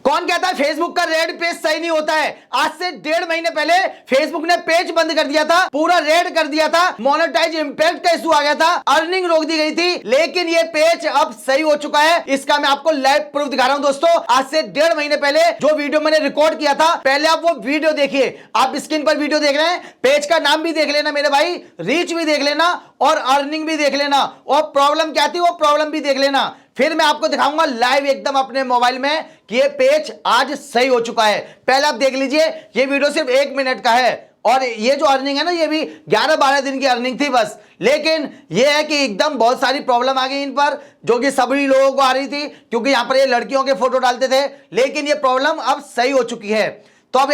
कौन कहता है फेसबुक का रेड पेज सही नहीं होता है? आज से 1.5 महीने पहले फेसबुक ने पेज बंद कर दिया था, पूरा रेड कर दिया था, मोनेटाइज इंपैक्ट का इशू आ गया था, अर्निंग रोक दी गई थी, लेकिन ये पेज अब सही हो चुका है। इसका मैं आपको लाइव प्रूफ दिखा रहा हूं दोस्तों। आज से 1.5 महीने पहले जो वीडियो मैंने रिकॉर्ड किया था, पहले आप वो वीडियो देखिए। आप स्क्रीन पर वीडियो देख रहे हैं, पेज का नाम भी देख लेना मेरे भाई, रीच भी देख लेना और अर्निंग भी देख लेना, और प्रॉब्लम क्या थी वो प्रॉब्लम भी देख लेना। फिर मैं आपको दिखाऊंगा लाइव एकदम अपने मोबाइल में कि ये पेज आज सही हो चुका है। पहले आप देख लीजिए, ये वीडियो सिर्फ 1 मिनट का है और ये जो अर्निंग है ना, ये भी 11-12 दिन की अर्निंग थी बस। लेकिन ये है कि एकदम बहुत सारी प्रॉब्लम आ गई इन पर, जो कि सभी लोगों को आ रही थी, क्योंकि यहां पर ये लड़कियों के फोटो डालते थे। लेकिन ये प्रॉब्लम अब सही हो चुकी है। तो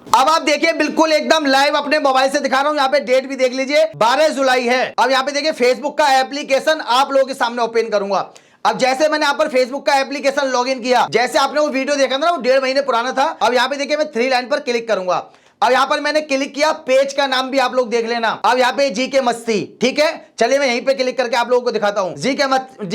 अब आप देखिए, बिल्कुल एकदम लाइव अपने मोबाइल से दिखा रहा हूं। यहाँ पे डेट भी देख लीजिए, 12 जुलाई है। अब यहाँ पे देखिए फेसबुक का एप्लीकेशन आप लोगों के सामने ओपन करूंगा। अब जैसे मैंने यहाँ पर फेसबुक का एप्लीकेशन लॉगिन किया, जैसे आपने वो वीडियो देखा था ना, वो 1.5 महीने पुराना था। अब यहाँ पे देखिए मैं 3 लाइन पर क्लिक करूंगा। अब यहाँ पर मैंने क्लिक किया, पेज का नाम भी आप लोग देख लेना। अब यहाँ पे जी के मस्ती, ठीक है, चलिए मैं यहीं पे क्लिक करके आप लोगों को दिखाता हूँ। जी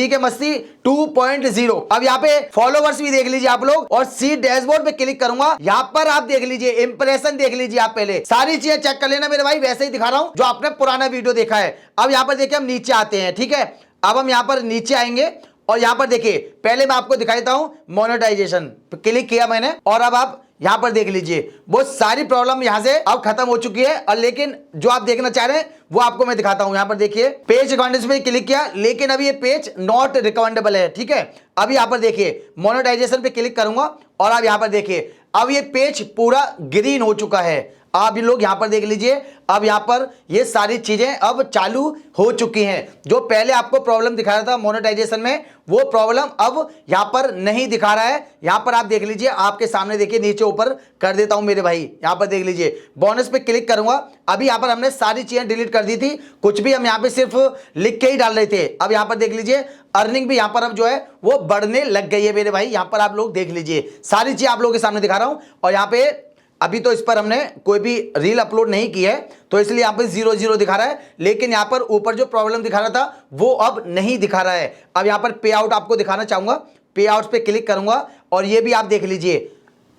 के मस्ती 2.0। अब यहाँ पे फॉलोवर्स भी देख लीजिए आप लोग, और सी डैशबोर्ड पे क्लिक करूंगा। यहाँ पर आप देख लीजिए, इंप्रेशन देख लीजिए, आप पहले सारी चीजें चेक कर लेना मेरे भाई। वैसे ही दिखा रहा हूँ जो आपने पुराना वीडियो देखा है। अब यहाँ पर देखिए हम नीचे आते हैं, ठीक है। अब हम यहाँ पर नीचे आएंगे और यहाँ पर देखिए, पहले मैं आपको दिखा देता हूं मोनेटाइजेशन पे क्लिक किया मैंने, और अब आप यहां पर देख लीजिए बहुत सारी प्रॉब्लम यहां से अब खत्म हो चुकी है। और लेकिन जो आप देखना चाह रहे हैं वो आपको मैं दिखाता हूं। यहां पर देखिए पेज रिकमेंडेशन पे क्लिक किया, लेकिन अभी ये पेज नॉट रिकमेंडेबल है, ठीक है। अभी यहां पर देखिए मोनेटाइजेशन पे क्लिक करूंगा और अब यहां पर देखिए अब ये पेज पूरा ग्रीन हो चुका है। आप ये लोग यहां पर देख लीजिए, अब यहां पर ये सारी चीजें अब चालू हो चुकी हैं। जो पहले आपको प्रॉब्लम दिखा रहा था मोनेटाइजेशन में, वो प्रॉब्लम अब यहां पर नहीं दिखा रहा है। यहां पर आप देख लीजिए, आपके सामने देखिए, नीचे ऊपर कर देता हूं मेरे भाई। यहां पर देख लीजिए, बोनस पे क्लिक करूंगा। अभी यहां पर हमने सारी चीजें डिलीट कर दी थी, कुछ भी हम यहां पे सिर्फ लिख के ही डाल रहे थे। अब यहां पर देख लीजिए, अर्निंग भी यहां पर अब जो है वो बढ़ने लग गई है मेरे भाई। यहां पर आप लोग देख लीजिए, सारी चीजें आप लोगों के सामने दिखा रहा हूं। और यहां पे अभी तो इस पर हमने कोई भी रील अपलोड नहीं की है, तो इसलिए यहाँ पे 0-0 दिखा रहा है। लेकिन यहाँ पर ऊपर जो प्रॉब्लम दिखा रहा था वो अब नहीं दिखा रहा है। अब यहाँ पर पे आउट आपको दिखाना चाहूंगा, पे आउट पे क्लिक करूंगा और ये भी आप देख लीजिए,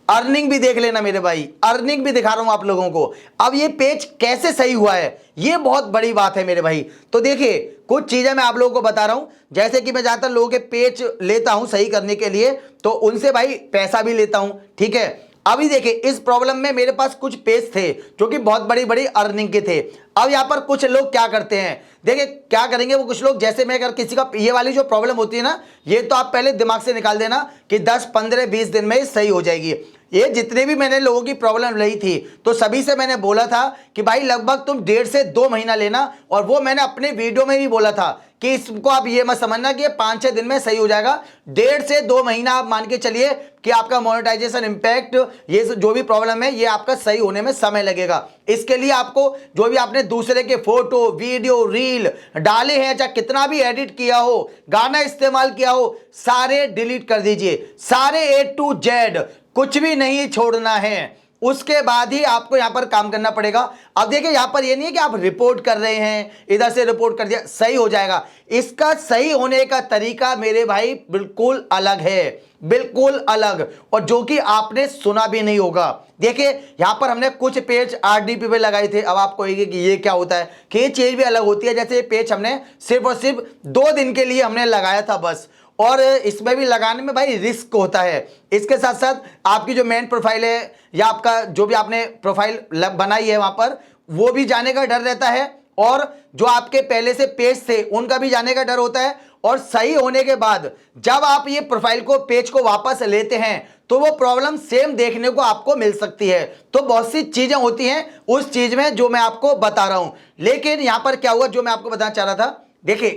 अर्निंग भी देख लेना मेरे भाई, अर्निंग भी दिखा रहा हूं आप लोगों को। अब ये पेज कैसे सही हुआ है, ये बहुत बड़ी बात है मेरे भाई। तो देखिए कुछ चीजें मैं आप लोगों को बता रहा हूं, जैसे कि मैं ज्यादातर लोगों के पेज लेता हूं सही करने के लिए, तो उनसे भाई पैसा भी लेता हूं, ठीक है। अभी देखिए इस प्रॉब्लम में मेरे पास कुछ पेज थे जो कि बहुत बड़ी बड़ी अर्निंग के थे। अब यहाँ पर कुछ लोग क्या करते हैं, देखिए क्या करेंगे वो कुछ लोग, जैसे मैं अगर किसी का ये वाली जो प्रॉब्लम होती है ना, ये तो आप पहले दिमाग से निकाल देना कि 10, 15, 20 दिन में सही हो जाएगी। ये जितने भी मैंने लोगों की प्रॉब्लम रही थी, तो सभी से मैंने बोला था कि भाई लगभग तुम 1.5 से 2 महीना लेना। और वो मैंने अपने वीडियो में भी बोला था कि इसको आप ये मत समझना कि 5-6 दिन में सही हो जाएगा। 1.5 से 2 महीना आप मान के चलिए कि आपका मोनेटाइजेशन इंपैक्ट, ये जो भी प्रॉब्लम है, ये आपका सही होने में समय लगेगा। इसके लिए आपको जो भी आपने दूसरे के फोटो, वीडियो, रील डाले हैं, चाहे कितना भी एडिट किया हो, गाना इस्तेमाल किया हो, सारे डिलीट कर दीजिए, सारे A to Z, कुछ भी नहीं छोड़ना है। उसके बाद ही आपको यहां पर काम करना पड़ेगा। अब देखिए यहां पर ये नहीं है कि आप रिपोर्ट कर रहे हैं, इधर से रिपोर्ट कर दिया सही हो जाएगा। इसका सही होने का तरीका मेरे भाई बिल्कुल अलग है, बिल्कुल अलग, और जो कि आपने सुना भी नहीं होगा। देखिए यहां पर हमने कुछ पेज RDP पे लगाए थे। अब आपको कहेंगे कि ये क्या होता है, कि ये चीज भी अलग होती है। जैसे ये पेज हमने सिर्फ और सिर्फ 2 दिन के लिए हमने लगाया था बस, और इसमें भी लगाने में भाई रिस्क होता है। इसके साथ साथ आपकी जो मेन प्रोफाइल है, या आपका जो भी आपने प्रोफाइल बनाई है वहां पर, वो भी जाने का डर रहता है, और जो आपके पहले से पेज थे उनका भी जाने का डर होता है। और सही होने के बाद जब आप ये प्रोफाइल को, पेज को वापस लेते हैं, तो वो प्रॉब्लम सेम देखने को आपको मिल सकती है। तो बहुत सी चीजें होती हैं उस चीज में जो मैं आपको बता रहा हूं। लेकिन यहां पर क्या हुआ, जो मैं आपको बताना चाह रहा था, देखिए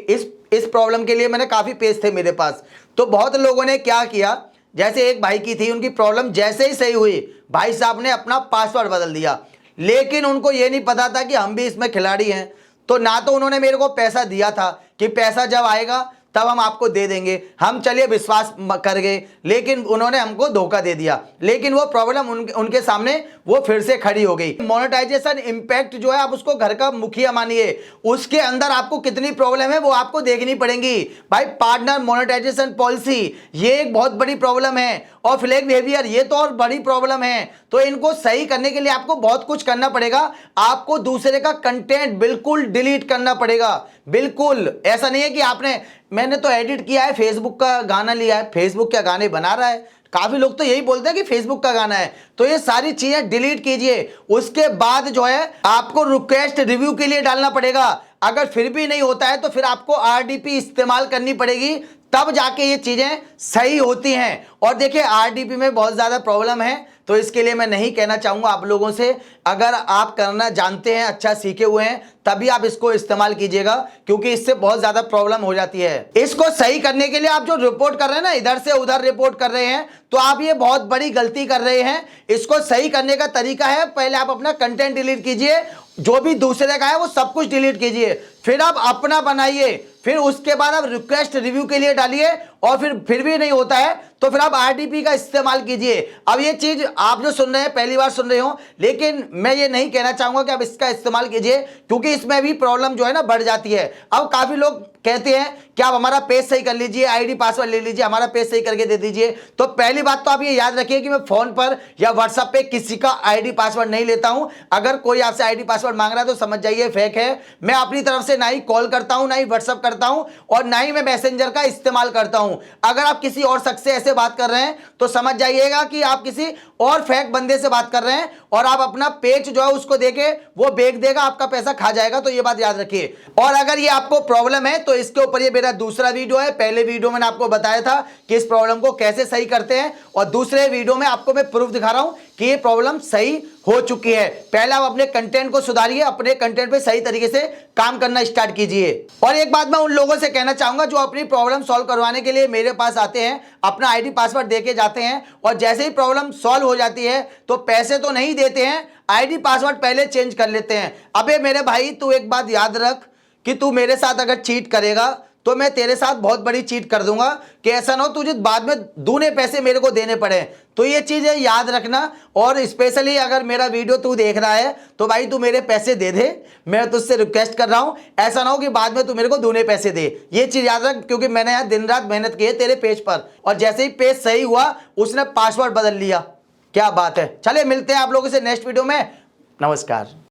इस प्रॉब्लम के लिए मैंने काफी पेज थे मेरे पास, तो बहुत लोगों ने क्या किया, जैसे एक भाई की थी, उनकी प्रॉब्लम जैसे ही सही हुई, भाई साहब ने अपना पासवर्ड बदल दिया। लेकिन उनको ये नहीं पता था कि हम भी इसमें खिलाड़ी हैं। तो ना तो उन्होंने मेरे को पैसा दिया था कि पैसा जब आएगा तब हम आपको दे देंगे। हम चलिए विश्वास कर गए, लेकिन उन्होंने हमको धोखा दे दिया। लेकिन वो प्रॉब्लम उनके सामने वो फिर से खड़ी हो गई। मोनेटाइजेशन इंपैक्ट जो है, आप उसको घर का मुखिया मानिए, उसके अंदर आपको कितनी प्रॉब्लम है वो आपको देखनी पड़ेगी भाई। पार्टनर मोनेटाइजेशन पॉलिसी ये एक बहुत बड़ी प्रॉब्लम है, और फ्लैग बिहेवियर ये तो और बड़ी प्रॉब्लम है। तो इनको सही करने के लिए आपको बहुत कुछ करना पड़ेगा। आपको दूसरे का कंटेंट बिल्कुल डिलीट करना पड़ेगा। बिल्कुल ऐसा नहीं है कि मैंने तो एडिट किया है, फेसबुक का गाना लिया है, फेसबुक क्या गाने बना रहा है। काफी लोग तो यही बोलते हैं कि फेसबुक का गाना है। तो ये सारी चीजें डिलीट कीजिए। उसके बाद जो है आपको रिक्वेस्ट रिव्यू के लिए डालना पड़ेगा। अगर फिर भी नहीं होता है तो फिर आपको आरडीपी इस्तेमाल करनी पड़ेगी, तब जाके ये चीजें सही होती हैं। और देखिए आरडीपी में बहुत ज्यादा प्रॉब्लम है, तो इसके लिए मैं नहीं कहना चाहूंगा आप लोगों से। अगर आप करना जानते हैं, अच्छा सीखे हुए हैं, तभी आप इसको इस्तेमाल कीजिएगा, क्योंकि इससे बहुत ज्यादा प्रॉब्लम हो जाती है। इसको सही करने के लिए आप जो रिपोर्ट कर रहे हैं ना, इधर से उधर रिपोर्ट कर रहे हैं, तो आप ये बहुत बड़ी गलती कर रहे हैं। इसको सही करने का तरीका है, पहले आप अपना कंटेंट डिलीट कीजिए, जो भी दूसरे का है वो सब कुछ डिलीट कीजिए, फिर आप अपना बनाइए, फिर उसके बाद आप रिक्वेस्ट रिव्यू के लिए डालिए, और फिर भी नहीं होता है तो फिर आप आरडीपी का इस्तेमाल कीजिए। अब ये चीज आप जो सुन रहे हैं पहली बार सुन रहे हो, लेकिन मैं ये नहीं कहना चाहूंगा कि आप इसका इस्तेमाल कीजिए, क्योंकि इसमें भी प्रॉब्लम जो है ना बढ़ जाती है। अब काफी लोग कहते हैं कि आप हमारा पेज सही कर लीजिए, आईडी पासवर्ड ले लीजिए, हमारा पेज सही करके दे दीजिए। तो पहली बात तो आप ये याद रखिए कि मैं फोन पर या व्हाट्सएप पे किसी का आईडी पासवर्ड नहीं लेता हूं। अगर कोई आपसे आईडी पासवर्ड मांग रहा है तो समझ जाइए फेक है। मैं अपनी तरफ से ना ही कॉल करता हूं, ना ही व्हाट्सएप करता हूं, और ना ही मैं मैसेंजर का इस्तेमाल करता हूं। अगर आप किसी और शख्स से ऐसे बात कर रहे हैं तो समझ जाइएगा कि आप किसी और फेक बंदे से बात कर रहे हैं, और आप अपना पेज जो है उसको देके वो बेच देगा, आपका पैसा खा जाएगा। तो ये बात याद रखिए। और अगर ये आपको प्रॉब्लम है तो इसके ऊपर ये मेरा दूसरा वीडियो है। पहले वीडियो मैंने आपको बताया था कि इस प्रॉब्लम को कैसे सही करते हैं, और दूसरे वीडियो में आपको मैं प्रूफ दिखा रहा हूं कि ये प्रॉब्लम सही हो चुकी है। पहले आप अपने कंटेंट को सुधारिए, अपने कंटेंट पे सही तरीके से काम करना स्टार्ट कीजिए। और एक बात मैं उन लोगों से कहना चाहूंगा जो अपनी प्रॉब्लम सॉल्व करवाने के लिए मेरे पास आते हैं, अपना आईडी पासवर्ड देके जाते हैं, और जैसे ही प्रॉब्लम सॉल्व हो जाती है तो पैसे तो नहीं देते हैं, आईडी पासवर्ड पहले चेंज कर लेते हैं। अबे मेरे भाई, तू एक बात याद रख कि तू मेरे साथ अगर चीट करेगा तो मैं तेरे साथ बहुत बड़ी चीट कर दूंगा, कि ऐसा ना हो तुझे बाद में दूने पैसे मेरे को देने पड़े। तो ये चीजें याद रखना। और स्पेशली अगर मेरा वीडियो तू देख रहा है तो भाई तू मेरे पैसे दे दे, मैं तुझसे रिक्वेस्ट कर रहा हूं। ऐसा ना हो कि बाद में तू मेरे को दूने पैसे दे। ये चीज याद रख, क्योंकि मैंने यार दिन रात मेहनत की है तेरे पेज पर, और जैसे ही पेज सही हुआ उसने पासवर्ड बदल लिया। क्या बात है। चलिए मिलते हैं आप लोगों से नेक्स्ट वीडियो में। नमस्कार।